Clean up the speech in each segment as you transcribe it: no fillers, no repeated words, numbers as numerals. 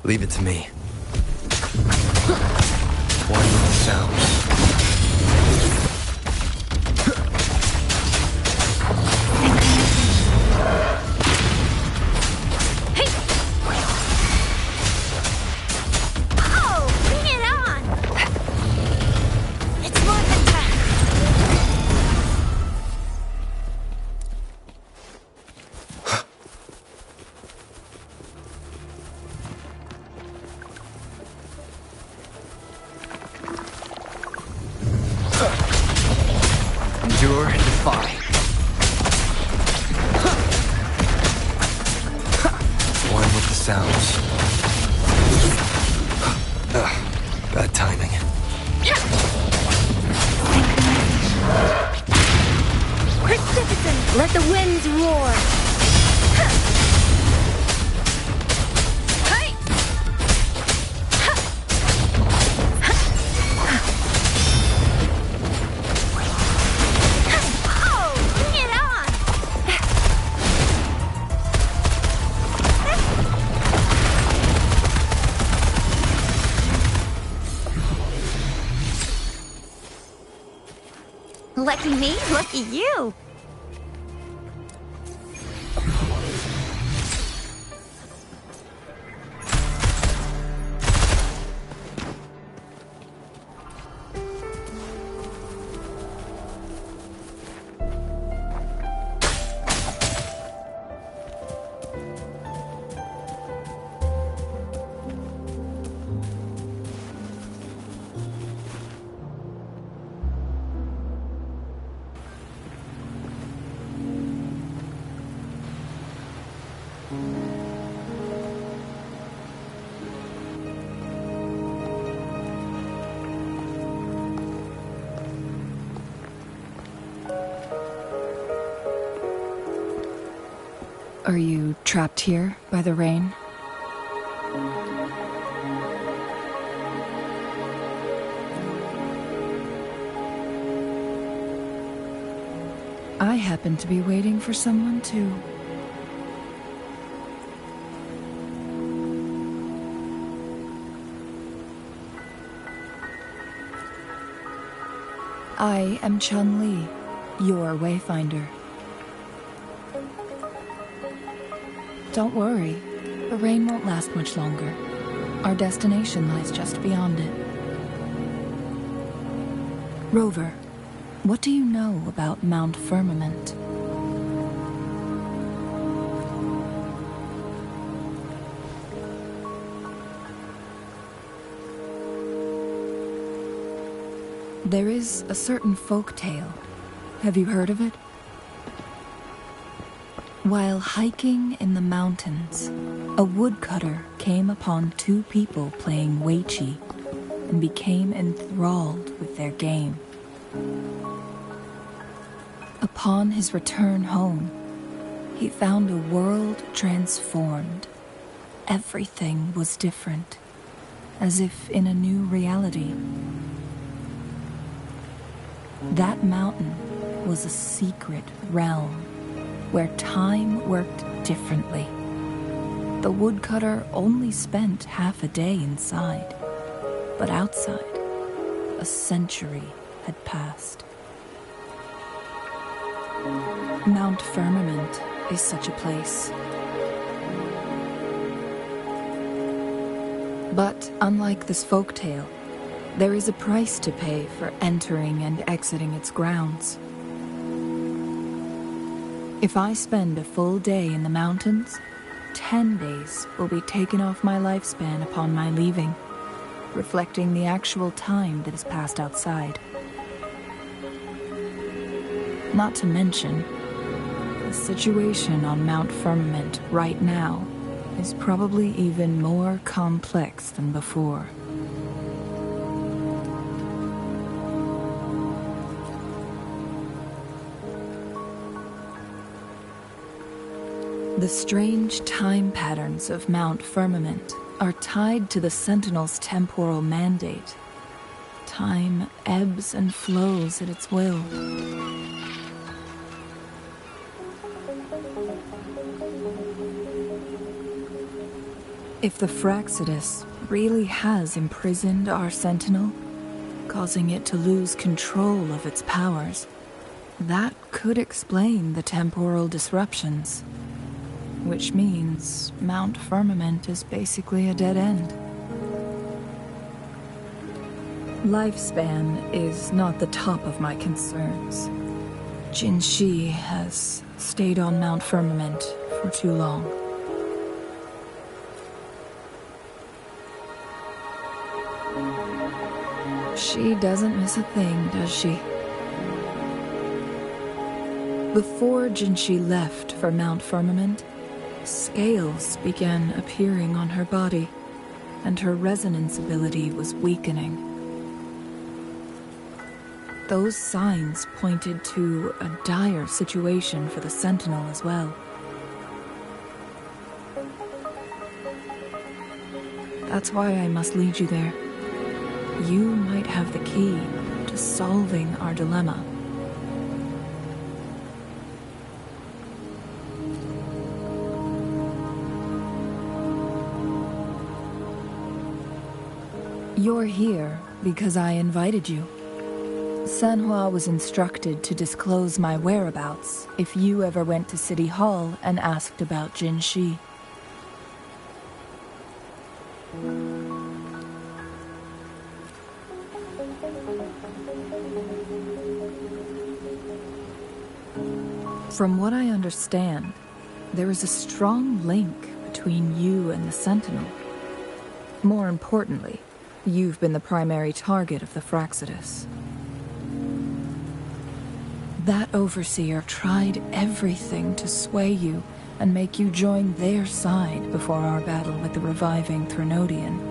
Leave it to me. One with the sounds. Endure and defy. One with the sounds. Bad timing. Precipitant, let the winds roar. Lucky me, lucky you. Are you trapped here by the rain? I happen to be waiting for someone too. I am Chun-Li, your wayfinder. Don't worry, the rain won't last much longer. Our destination lies just beyond it. Rover, what do you know about Mount Firmament? There is a certain folk tale. Have you heard of it? While hiking in the mountains, a woodcutter came upon two people playing Weiqi and became enthralled with their game. Upon his return home, he found a world transformed. Everything was different, as if in a new reality. That mountain was a secret realm where time worked differently. The woodcutter only spent half a day inside, but outside, a century had passed. Mount Firmament is such a place. But unlike this folktale, there is a price to pay for entering and exiting its grounds. If I spend a full day in the mountains, 10 days will be taken off my lifespan upon my leaving, reflecting the actual time that is passed outside. Not to mention, the situation on Mount Firmament right now is probably even more complex than before. The strange time patterns of Mount Firmament are tied to the Sentinel's temporal mandate. Time ebbs and flows at its will. If the Fraxidus really has imprisoned our Sentinel, causing it to lose control of its powers, that could explain the temporal disruptions. Which means Mount Firmament is basically a dead end. Lifespan is not the top of my concerns. Jinshi has stayed on Mount Firmament for too long. She doesn't miss a thing, does she? Before Jinshi left for Mount Firmament, scales began appearing on her body, and her resonance ability was weakening. Those signs pointed to a dire situation for the Sentinel as well. That's why I must lead you there. You might have the key to solving our dilemma. You're here because I invited you. Sanhua was instructed to disclose my whereabouts if you ever went to City Hall and asked about Jinshi. From what I understand, there is a strong link between you and the Sentinel. More importantly, you've been the primary target of the Fraxidus. That overseer tried everything to sway you and make you join their side before our battle with the reviving Threnodian.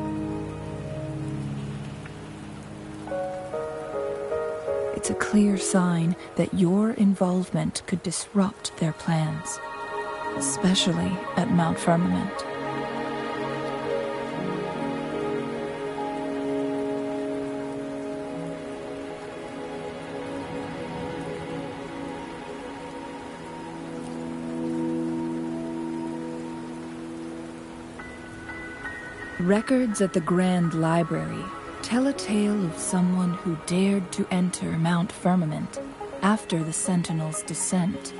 It's a clear sign that your involvement could disrupt their plans, especially at Mount Firmament. Records at the Grand Library tell a tale of someone who dared to enter Mount Firmament after the Sentinel's descent,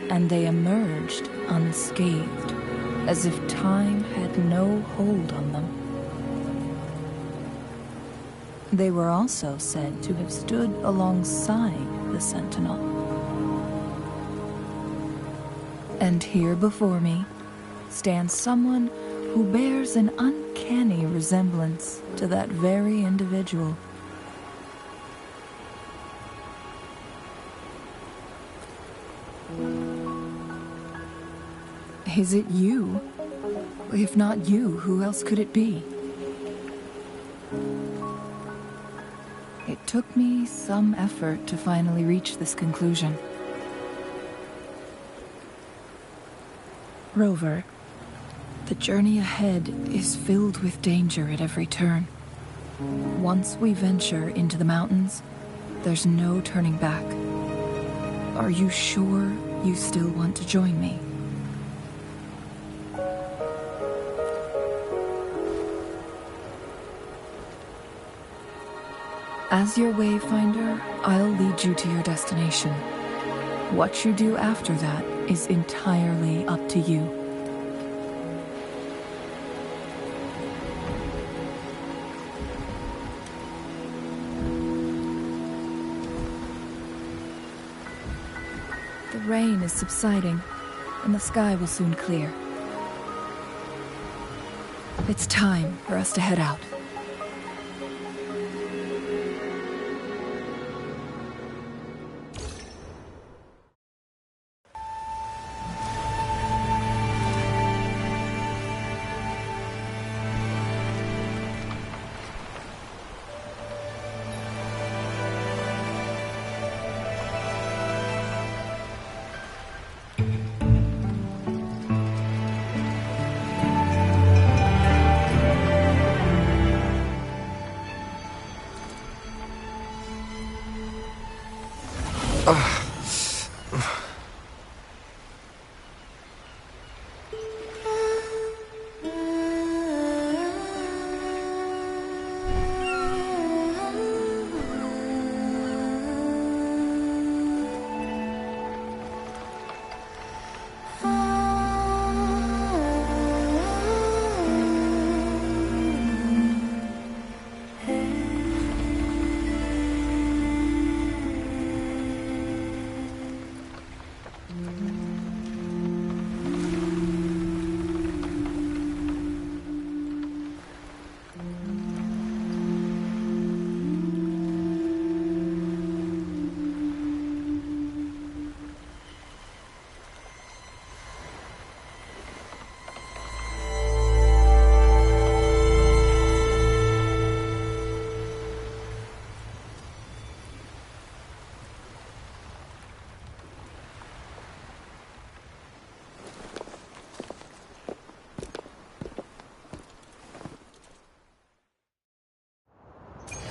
and they emerged unscathed, as if time had no hold on them. They were also said to have stood alongside the Sentinel. And here before me stands someone who bears an uncanny resemblance to that very individual. Is it you? If not you, who else could it be? It took me some effort to finally reach this conclusion. Rover, the journey ahead is filled with danger at every turn. Once we venture into the mountains, there's no turning back. Are you sure you still want to join me? As your wayfinder, I'll lead you to your destination. What you do after that is entirely up to you. The rain is subsiding, and the sky will soon clear. It's time for us to head out.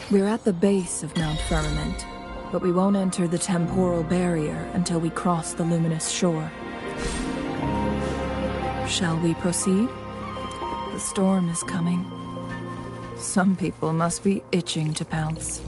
We're at the base of Mount Firmament, but we won't enter the temporal barrier until we cross the luminous shore. Shall we proceed? The storm is coming. Some people must be itching to pounce.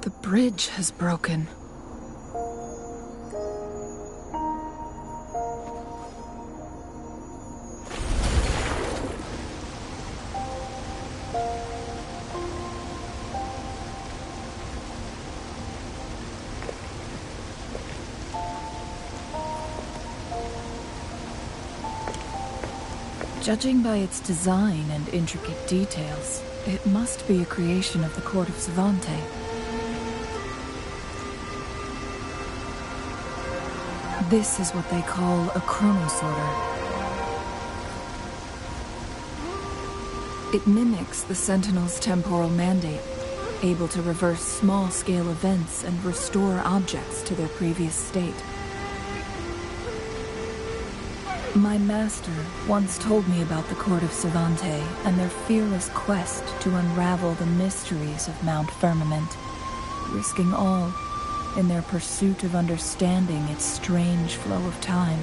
The bridge has broken. Judging by its design and intricate details, it must be a creation of the court of Savante. This is what they call a chronosorter. It mimics the Sentinel's temporal mandate, able to reverse small-scale events and restore objects to their previous state. My master once told me about the court of Savante and their fearless quest to unravel the mysteries of Mount Firmament, risking all in their pursuit of understanding its strange flow of time.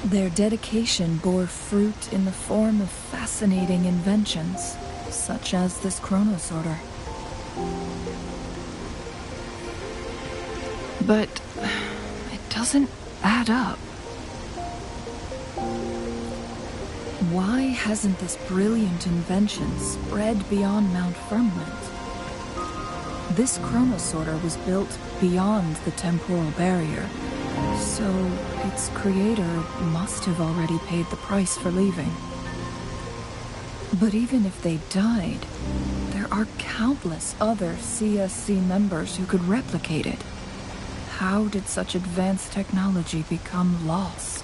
Their dedication bore fruit in the form of fascinating inventions, such as this chronosorter. But it doesn't add up. Why hasn't this brilliant invention spread beyond Mount Firmament? This chronosorter was built beyond the temporal barrier, so its creator must have already paid the price for leaving. But even if they died, there are countless other CSC members who could replicate it. How did such advanced technology become lost?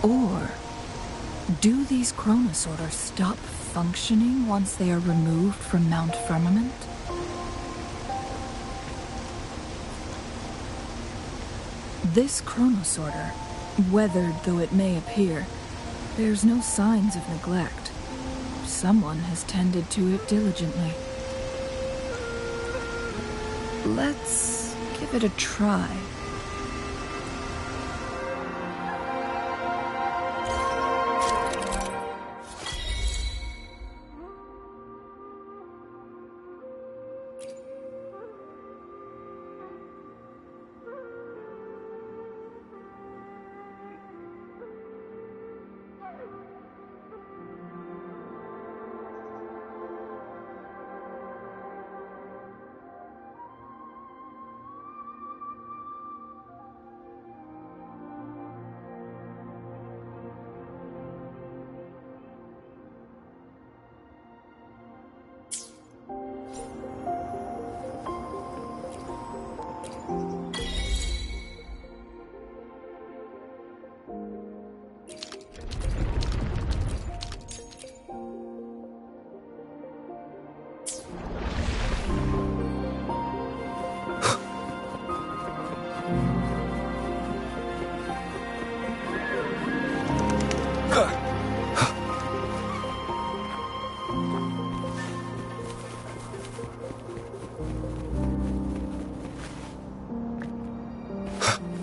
Or do these chronosorters stop functioning once they are removed from Mount Firmament? This chronosorter, weathered though it may appear, bears no signs of neglect. Someone has tended to it diligently. Let's give it a try.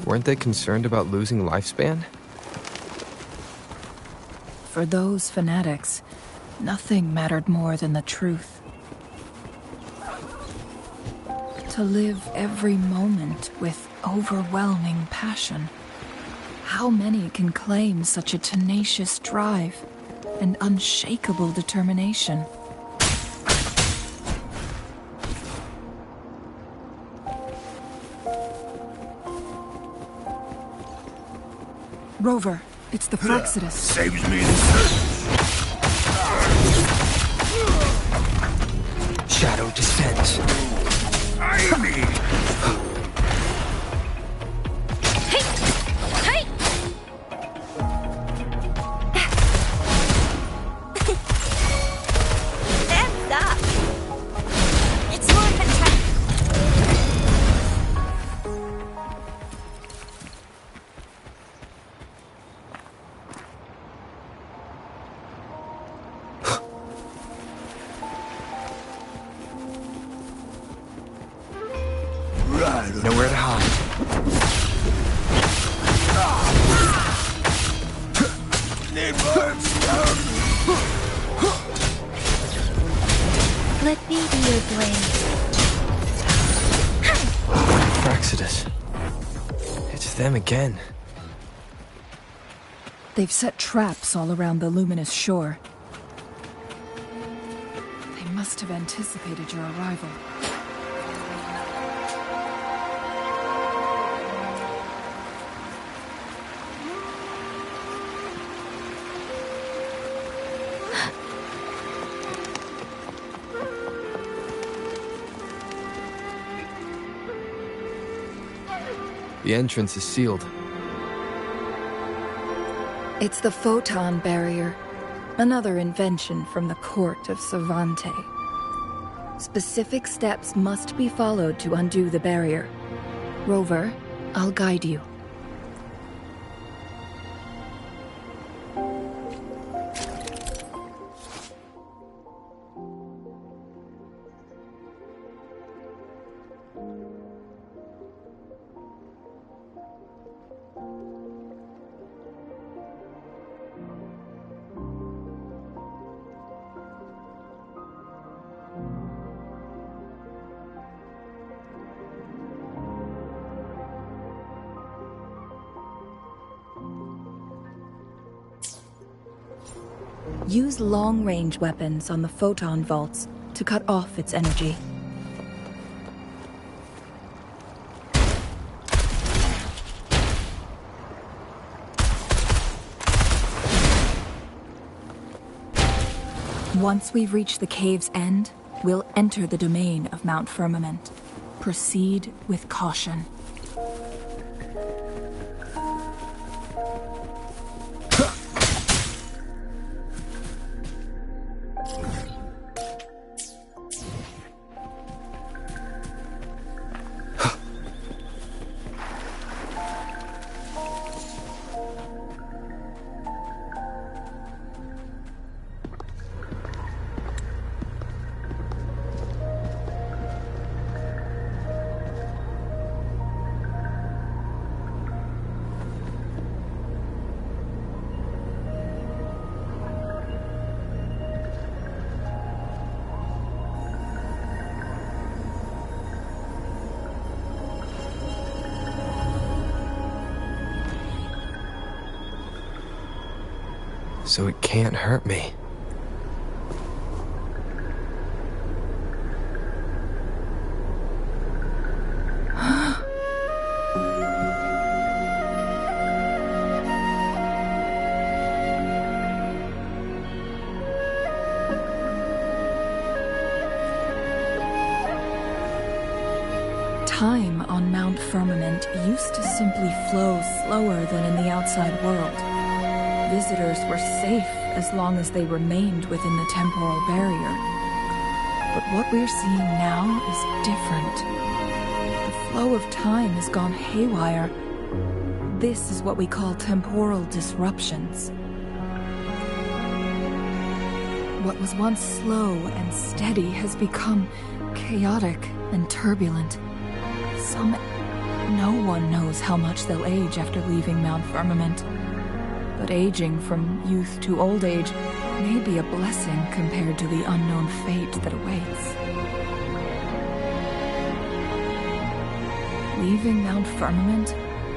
Weren't they concerned about losing lifespan? For those fanatics, nothing mattered more than the truth. To live every moment with overwhelming passion. How many can claim such a tenacious drive and unshakable determination? Rover, it's the Frexidus. Saves me the search. Shadow descends. Eye me! Hey! Hey! Stand up! It's your attack! Right. Nowhere to hide. Need more stuff. Let me be your blade. Frexidus. It's them again. They've set traps all around the luminous shore. They must have anticipated your arrival. The entrance is sealed. It's the photon barrier, another invention from the court of Savante. Specific steps must be followed to undo the barrier. Rover, I'll guide you. Use long-range weapons on the photon vaults to cut off its energy. Once we've reached the cave's end, we'll enter the domain of Mount Firmament. Proceed with caution. So it can't hurt me. Time on Mount Firmament used to simply flow slower than in the outside world. Visitors were safe as long as they remained within the temporal barrier. But what we're seeing now is different. The flow of time has gone haywire. This is what we call temporal disruptions. What was once slow and steady has become chaotic and turbulent. No one knows how much they'll age after leaving Mount Firmament. But aging from youth to old age may be a blessing compared to the unknown fate that awaits. Leaving Mount Firmament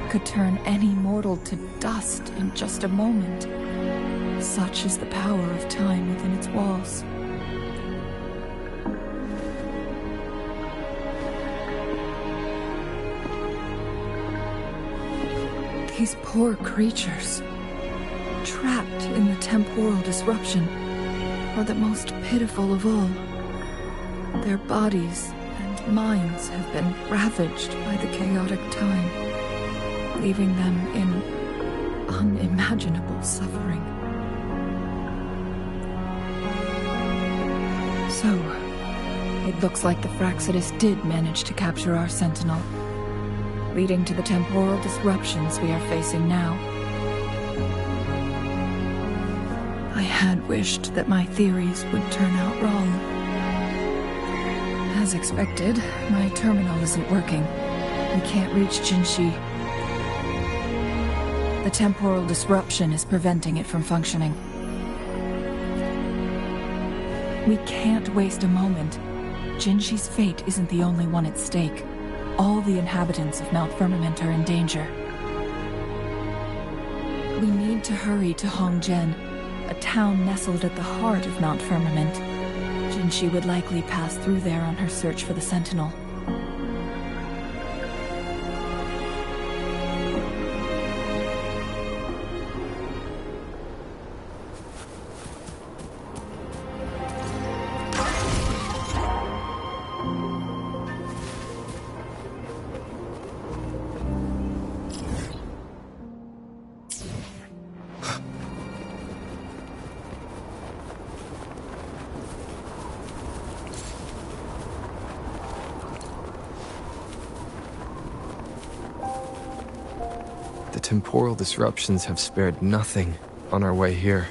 could turn any mortal to dust in just a moment. Such is the power of time within its walls. These poor creatures, trapped in the temporal disruption, are the most pitiful of all. Their bodies and minds have been ravaged by the chaotic time, leaving them in unimaginable suffering. So, it looks like the Fraxidus did manage to capture our Sentinel, leading to the temporal disruptions we are facing now. I had wished that my theories would turn out wrong. As expected, my terminal isn't working. We can't reach Jinshi. The temporal disruption is preventing it from functioning. We can't waste a moment. Jinshi's fate isn't the only one at stake. All the inhabitants of Mount Firmament are in danger. We need to hurry to Hongjian, a town nestled at the heart of Mount Firmament. Jinshi would likely pass through there on her search for the Sentinel. The temporal disruptions have spared nothing on our way here.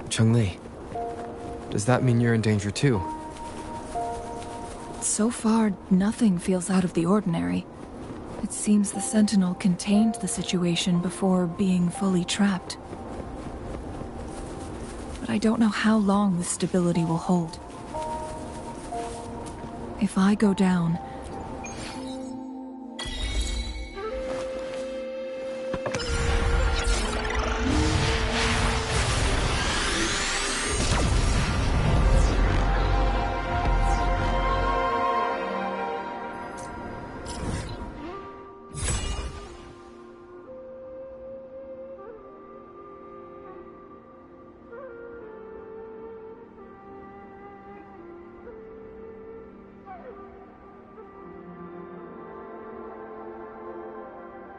Cheng-Li, does that mean you're in danger too? So far, nothing feels out of the ordinary. It seems the Sentinel contained the situation before being fully trapped. But I don't know how long this stability will hold. If I go down,